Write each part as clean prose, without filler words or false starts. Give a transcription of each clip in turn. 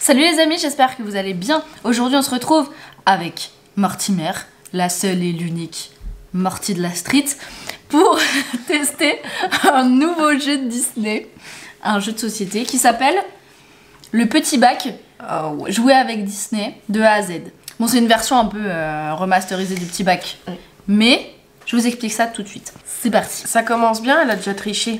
Salut les amis, j'espère que vous allez bien. Aujourd'hui on se retrouve avec Mortimer, la seule et l'unique Morty de la street, pour tester un nouveau jeu de Disney, un jeu de société qui s'appelle Le Petit Bac, jouer avec Disney de A à Z. Bon, c'est une version un peu remasterisée du Petit Bac, mais je vous explique ça tout de suite. C'est parti. Ça commence bien, elle a déjà triché.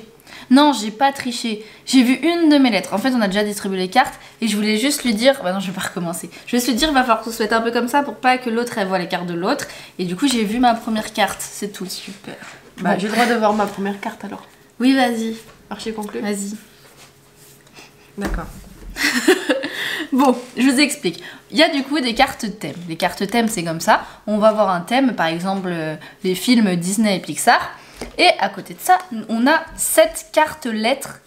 Non, j'ai pas triché. J'ai vu une de mes lettres. En fait, on a déjà distribué les cartes et je voulais juste lui dire... Bah non, je vais pas recommencer. Je vais juste lui dire, il va falloir qu'on se mette un peu comme ça pour pas que l'autre, elle voit les cartes de l'autre. Et du coup, j'ai vu ma première carte. C'est tout. Super. Bah, j'ai le droit de voir ma première carte alors. Oui, vas-y. Marché conclu. Vas-y. D'accord. Bon, je vous explique. Il y a du coup des cartes thèmes. Les cartes thèmes, c'est comme ça. On va avoir un thème, par exemple, les films Disney et Pixar. Et à côté de ça, on a 7 cartes lettres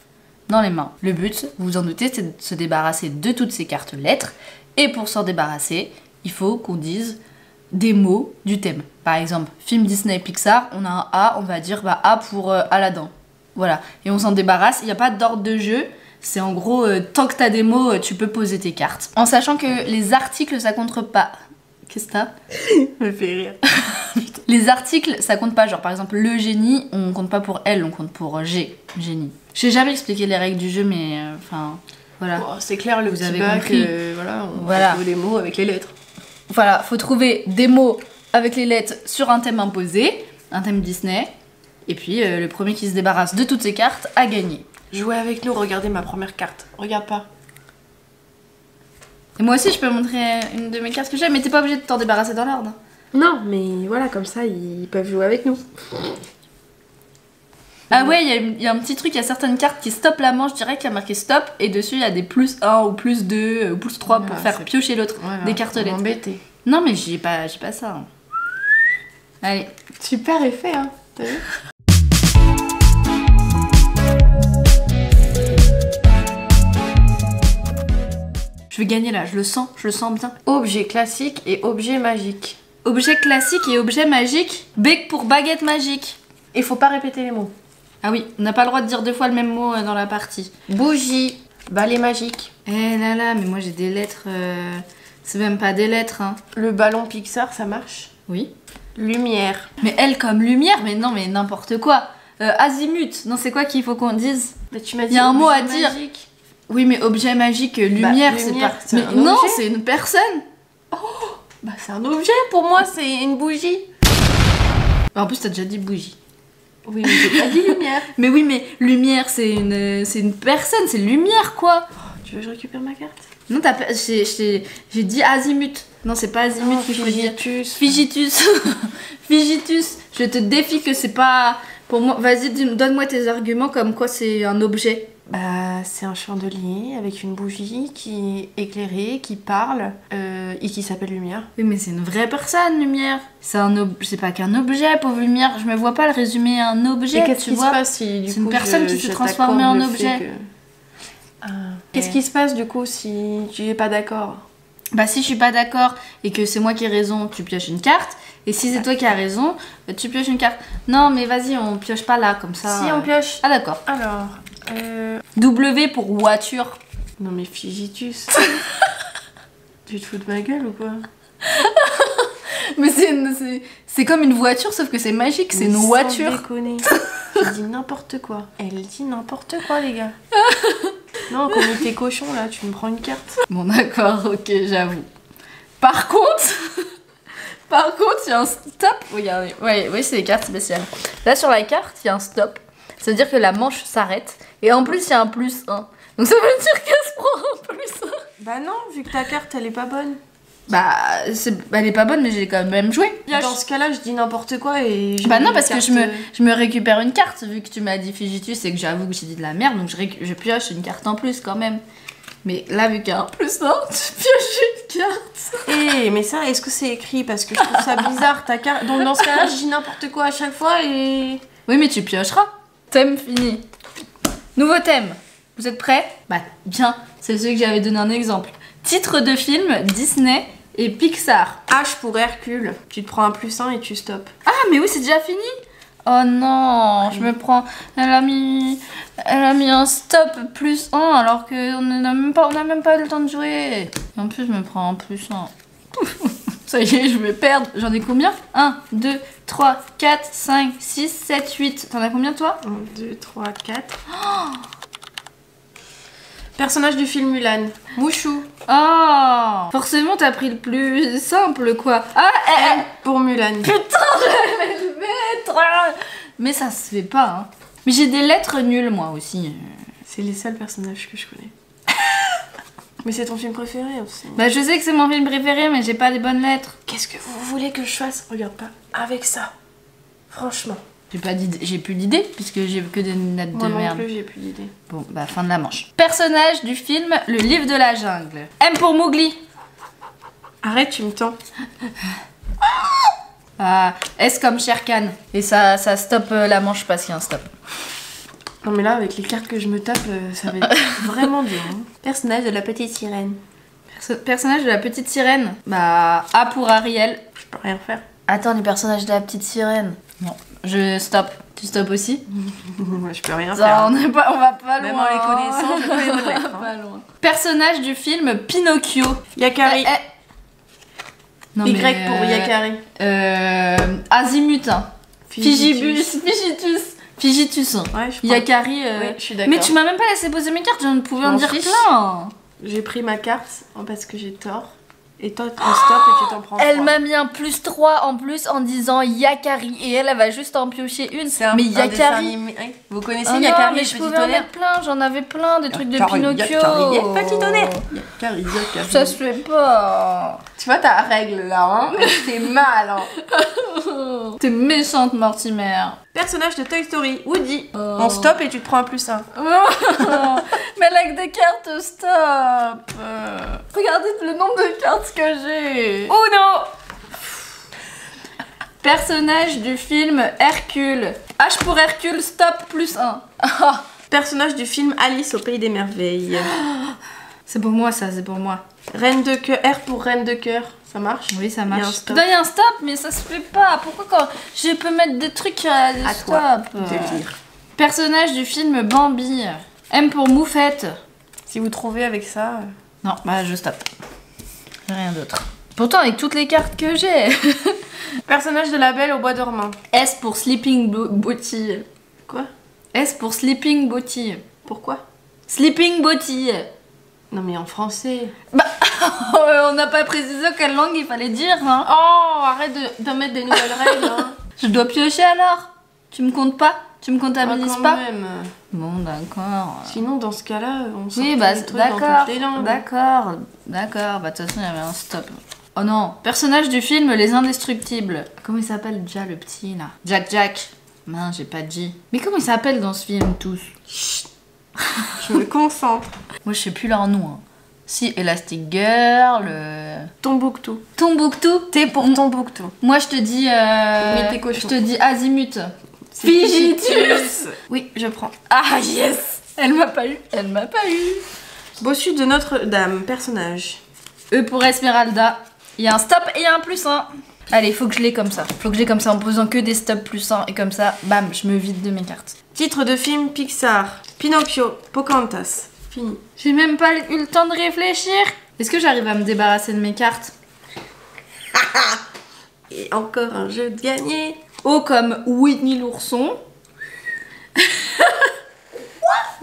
dans les mains. Le but, vous vous en doutez, c'est de se débarrasser de toutes ces cartes lettres. Et pour s'en débarrasser, il faut qu'on dise des mots du thème. Par exemple, film Disney Pixar, on a un A, on va dire bah, A pour Aladdin. Voilà. Et on s'en débarrasse, il n'y a pas d'ordre de jeu. C'est en gros, tant que tu as des mots, tu peux poser tes cartes. En sachant que les articles, ça compte pas. Qu'est-ce que t'as? Me fait rire. Les articles, ça compte pas. Genre par exemple, le génie, on compte pas pour elle, on compte pour G, génie. Je sais jamais expliquer les règles du jeu, mais enfin, voilà. Oh, c'est clair, le Vous petit avez bac, compris. voilà, on Voilà. trouve les mots avec les lettres. Voilà, faut trouver des mots avec les lettres sur un thème imposé, un thème Disney, et puis le premier qui se débarrasse de toutes ces cartes a gagné. Jouez avec nous, regardez ma première carte. Regarde pas. Et moi aussi, je peux montrer une de mes cartes que j'ai, mais t'es pas obligé de t'en débarrasser dans l'ordre. Non, mais voilà, comme ça, ils peuvent jouer avec nous. Ah ouais, il y a un petit truc, il y a certaines cartes qui stoppent la manche direct, il y a marqué stop, et dessus il y a des plus 1 ou plus 2 ou plus 3 pour faire piocher l'autre, des cartes lettres. Embêté. Non mais j'ai pas ça. Hein. Allez. Super effet, hein. T'as vu? Je vais gagner là, je le sens bien. Objet classique et objet magique. Objet classique et objet magique, bec pour baguette magique. Il faut pas répéter les mots. Ah oui, on n'a pas le droit de dire 2 fois le même mot dans la partie. Bougie, balai magique. Eh là là, mais moi j'ai des lettres, c'est même pas des lettres hein. Le ballon Pixar, ça marche. Oui. Lumière. Mais elle comme lumière, mais non mais n'importe quoi. Azimut, non c'est quoi qu'il faut qu'on dise? Mais tu m'as dit y a un mot à objet dire. magique. Oui mais objet magique, lumière, c'est lumière, pas... c'est Mais un non, objet. c'est une personne. Bah c'est un objet pour moi, c'est une bougie. En plus t'as déjà dit bougie. Oui, mais j'ai pas dit lumière. Mais oui mais lumière c'est une personne, c'est lumière quoi. Tu veux que je récupère ma carte? Non t'as pas... J'ai dit azimut. Non c'est pas azimut qu'il faut dire. Figitus. Figitus. Figitus. Je te défie que c'est pas... Pour moi, vas-y donne-moi tes arguments comme quoi c'est un objet. Bah c'est un chandelier avec une bougie qui est éclairée, qui parle et qui s'appelle lumière. Oui mais c'est une vraie personne lumière. C'est pas qu'un objet pauvre lumière. Je me vois pas le résumer à un objet. Et qu'est-ce tu qui se vois. passe si du C'est coup une personne qui s'est transformée en objet. Qu'est-ce qui se passe du coup si tu es pas d'accord? Bah si je suis pas d'accord et que c'est moi qui ai raison, tu pioches une carte. Et si c'est toi qui as raison, tu pioches une carte. Non mais vas-y, on pioche pas là comme ça. Si on pioche. Ah d'accord. Alors. W pour voiture. Non mais Figitus. Tu te fous de ma gueule ou quoi? Mais c'est comme une voiture sauf que c'est magique, c'est une voiture. Sans déconner. Je dis n'importe quoi. Elle dit n'importe quoi les gars. Non, comme t'es cochon là, tu me prends une carte. Bon d'accord, ok, j'avoue. Par contre, il y a un stop. Regardez, oui, c'est les cartes spéciales. Là sur la carte, il y a un stop. Ça veut dire que la manche s'arrête. Et en plus, il y a un plus 1. Donc ça veut dire qu'elle se prend un plus 1. Bah non, vu que ta carte elle est pas bonne. Bah, elle est pas bonne, mais j'ai quand même joué. Dans ce cas-là, je dis n'importe quoi et je Bah non, mets parce une que carte, je me récupère une carte, vu que tu m'as dit Figitus et que j'avoue que j'ai dit de la merde, donc je pioche une carte en plus quand même. Mais là, vu qu'il y a un plus 1, tu pioches une carte. Eh, mais ça, est-ce que c'est écrit? Parce que je trouve ça bizarre, ta carte. Donc dans ce cas-là, je dis n'importe quoi à chaque fois et... Oui, mais tu piocheras. Thème fini. Nouveau thème. Vous êtes prêts? Bah, bien. C'est celui que j'avais donné un exemple. Titre de film, Disney et Pixar. H pour Hercule. Tu te prends un plus 1 et tu stops. Ah, mais oui, c'est déjà fini. Oh non, je me prends... Elle a mis un stop plus 1 alors qu'on n'a même pas eu le temps de jouer. Et en plus, je me prends un plus 1. Ça y est, je vais perdre. J'en ai combien? 1, 2, 3, 4, 5, 6, 7, 8. T'en as combien toi? 1, 2, 3, 4. Oh, personnage du film Mulan. Mouchou. Oh, forcément, t'as pris le plus simple, quoi. Ah, M pour Mulan. Putain, j'allais le mettre. Mais ça se fait pas, hein. Mais j'ai des lettres nulles, moi aussi. C'est les seuls personnages que je connais. Mais c'est ton film préféré aussi. Bah, je sais que c'est mon film préféré, mais j'ai pas les bonnes lettres. Qu'est-ce que vous voulez que je fasse? Regarde pas. Avec ça. Franchement. J'ai plus d'idées, puisque j'ai que des lettres Moi de non merde. plus, j'ai plus d'idées. Bon, bah, fin de la manche. Personnage du film Le Livre de la Jungle. M pour Mowgli. Arrête, tu me tends. Ah, S comme Shere Khan. Et ça stoppe la manche parce qu'il y a un stop. Non mais là, avec les cartes que je me tape, ça va être vraiment dur. Hein. Personnage de la petite sirène. Personnage de la petite sirène. Bah, A pour Ariel. Je peux rien faire. Attends, les personnages de la petite sirène. Non, je stoppe. Tu stoppes aussi? Moi, je peux rien Ça, faire. on va pas loin. Même en les connaissant, je peux les On va pas loin. Personnage du film Pinocchio. Yakari. Non, Y mais, pour Yakari. Azimut. Hein. Figibus. Figitus. Ouais, je crois. Yakari. Oui, je suis d'accord. Mais tu m'as même pas laissé poser mes cartes, j'en pouvais en M'en dire fiche. plein. J'ai pris ma carte parce que j'ai tort. Et toi, on stop et tu t'en prends Elle 3. m'a mis un plus 3 en plus en disant Yakari. Et elle va juste en piocher une. Mais Yakari. Vous connaissez Oh Yakari, non, mais le je petit pouvais en tonnerre? mettre plein, j'en avais plein, des trucs de Yakari, Pinocchio. Yakari, petit tonnerre. Yakari. Ça se fait pas. Tu vois ta règle là, hein? C'est mal, hein? T'es méchante, Mortimer. Personnage de Toy Story, Woody. Oh. On stop et tu te prends un plus 1. Mais avec des cartes, stop. Regardez le nombre de cartes que j'ai. Oh non! Personnage du film Hercule. H pour Hercule, stop, plus 1. Personnage du film Alice au Pays des Merveilles. C'est pour moi ça, c'est pour moi. Reine de cœur, R pour Reine de cœur. Ça marche? Oui, ça Il y a un marche. stop. Il y a un stop, mais ça se fait pas. Pourquoi quand je peux mettre des trucs à des À stop toi de lire. Personnage du film Bambi. M pour Moufette. Si vous trouvez avec ça... Non, bah je stoppe. J'ai rien d'autre. Pourtant, avec toutes les cartes que j'ai. Personnage de la Belle au Bois dormant. S pour Sleeping Beauty. Quoi? S pour Sleeping Beauty. Pourquoi? Sleeping Beauty. Non mais en français. Bah, on n'a pas précisé quelle langue il fallait dire, hein. Oh, arrête de mettre des nouvelles règles, hein. Je dois piocher alors. Tu me comptes pas? Tu me comptabilises Quand pas? même. Bon, d'accord. Sinon, dans ce cas-là, on sort Oui, bah des trucs dans d'accord, toutes les langues. d'accord. Bah de toute façon, il y avait un stop. Oh non, personnage du film Les Indestructibles. Comment il s'appelle déjà le petit là? Jack. Mince, j'ai pas dit. Mais comment ils s'appellent dans ce film tous? Chut. Je me concentre. Moi, je sais plus leur nom. Hein. Si, Elastic Girl, Tombouctou. Tombouctou. T pour Tombouctou. Moi, je te dis. Mais t'es cochon. Je te dis Azimut. C'est Figitus. Oui, je prends. Ah yes. Elle m'a pas eu. Bossu de Notre-Dame, personnage. E pour Esmeralda. Il y a un stop et il y a un plus 1. Allez, faut que je l'ai comme ça. Faut que je l'ai comme ça en posant que des stops plus 1. Et comme ça, bam, je me vide de mes cartes. Titre de film Pixar. Pinocchio, Pocahontas. Fini. J'ai même pas eu le temps de réfléchir. Est-ce que j'arrive à me débarrasser de mes cartes? Et encore un jeu de gagné. O comme Whitney l'ourson.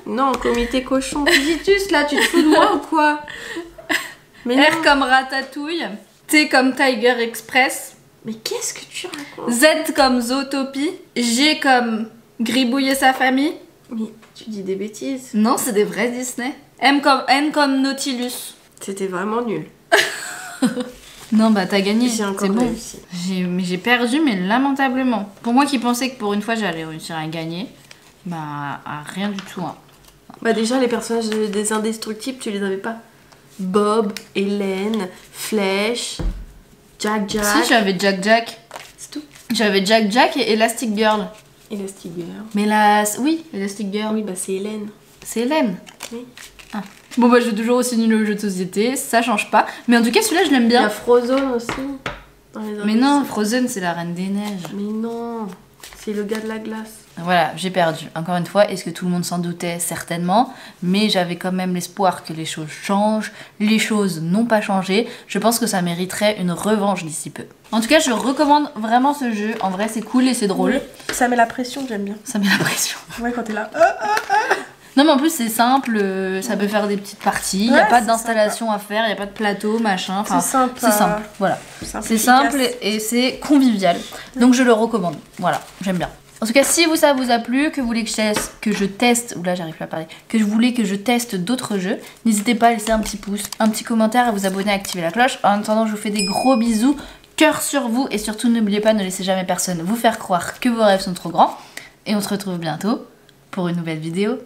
Non, comité cochon. Figitus, là, tu te fous de moi ou quoi? Mais R non. comme Ratatouille. T comme Tiger Express. Mais qu'est-ce que tu racontes? Z comme Zootopie. G comme Gribouille et sa famille. Mais tu dis des bêtises. Non, c'est des vrais Disney. N comme Nautilus. C'était vraiment nul. Non, bah t'as gagné, J'ai encore c'est bon. réussi. J'ai perdu, mais lamentablement. Pour moi qui pensais que pour une fois j'allais réussir à gagner, bah rien du tout. Hein. Bah déjà, les personnages des Indestructibles, tu les avais pas. Bob, Hélène, Flèche, Jack. Si, j'avais Jack. C'est tout. J'avais Jack et Elastic Girl. Elastic Girl. Mais là, oui, Elastic Girl. Oui, bah c'est Hélène. C'est Hélène. Oui. Ah. Bon bah je suis toujours aussi nulle au jeu de société, ça change pas. Mais en tout cas celui-là je l'aime Il y a bien. Frozen aussi. Dans les Mais non, Frozen c'est la Reine des Neiges. Mais non. C'est le gars de la glace. Voilà, j'ai perdu. Encore une fois, est-ce que tout le monde s'en doutait? Certainement. Mais j'avais quand même l'espoir que les choses changent. Les choses n'ont pas changé. Je pense que ça mériterait une revanche d'ici peu. En tout cas, je recommande vraiment ce jeu. En vrai, c'est cool et c'est drôle. Oui, ça met la pression, j'aime bien. Ça met la pression. Ouais, quand t'es là. Non mais en plus c'est simple, ça peut faire des petites parties, il n'y a pas d'installation à faire, il n'y a pas de plateau, machin, enfin c'est simple, voilà. C'est efficace. simple et c'est convivial, donc je le recommande, voilà, j'aime bien. En tout cas si ça vous a plu, que vous voulez que je teste, oula j'arrive plus à parler, que je voulais que je teste d'autres jeux, n'hésitez pas à laisser un petit pouce, un petit commentaire, à vous abonner, à activer la cloche. En attendant je vous fais des gros bisous, cœur sur vous et surtout n'oubliez pas, ne laissez jamais personne vous faire croire que vos rêves sont trop grands et on se retrouve bientôt pour une nouvelle vidéo.